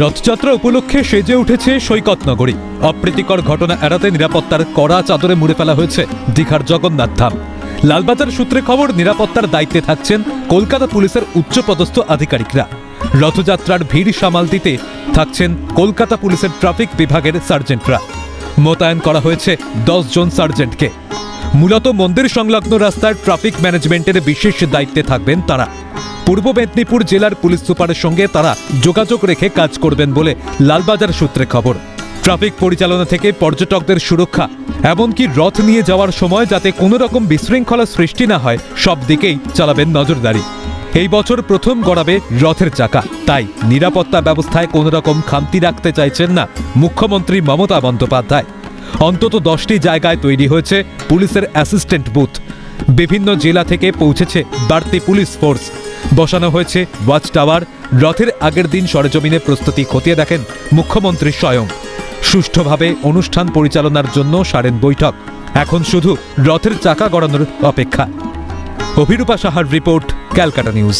রথযাত্রা উপলক্ষে সেজে উঠেছে সৈকত নগরী। অপ্রীতিকর ঘটনা এড়াতে নিরাপত্তার কড়া চাদরে মুড়ে ফেলা হয়েছে দীঘার জগন্নাথ ধাম। লালবাজার সূত্রে খবর, নিরাপত্তার দায়িত্বে থাকছেন কলকাতা পুলিশের উচ্চপদস্থ আধিকারিকরা। রথযাত্রার ভিড় সামাল দিতে থাকছেন কলকাতা পুলিশের ট্রাফিক বিভাগের সার্জেন্টরা। মোতায়েন করা হয়েছে 10 জন সার্জেন্টকে। মূলত মন্দির সংলগ্ন রাস্তার ট্রাফিক ম্যানেজমেন্টের বিশেষ দায়িত্বে থাকবেন তারা। পূর্ব মেদিনীপুর জেলার পুলিশ সুপারের সঙ্গে তারা যোগাযোগ রেখে কাজ করবেন বলে লালবাজার সূত্রে খবর। ট্রাফিক পরিচালনা থেকে পর্যটকদের সুরক্ষা, এমনকি রথ নিয়ে যাওয়ার সময় যাতে কোনো রকম বিশৃঙ্খলা সৃষ্টি না হয়, সব দিকেই চালাবেন নজরদারি। এই বছর প্রথম গড়াবে রথের চাকা, তাই নিরাপত্তা ব্যবস্থায় কোনো রকম খামতি রাখতে চাইছেন না মুখ্যমন্ত্রী মমতা বন্দ্যোপাধ্যায়। অন্তত 10টি জায়গায় তৈরি হয়েছে পুলিশের অ্যাসিস্ট্যান্ট বুথ। বিভিন্ন জেলা থেকে পৌঁছেছে বাড়তি পুলিশ ফোর্স। বসানো হয়েছে ওয়াচ টাওয়ার। রথের আগের দিন সরেজমিনে প্রস্তুতি খতিয়ে দেখেন মুখ্যমন্ত্রী স্বয়ং। সুষ্ঠুভাবে অনুষ্ঠান পরিচালনার জন্য সারেন বৈঠক। এখন শুধু রথের চাকা গড়ানোর অপেক্ষা। অভিরূপা সাহার রিপোর্ট, ক্যালকাটা নিউজ।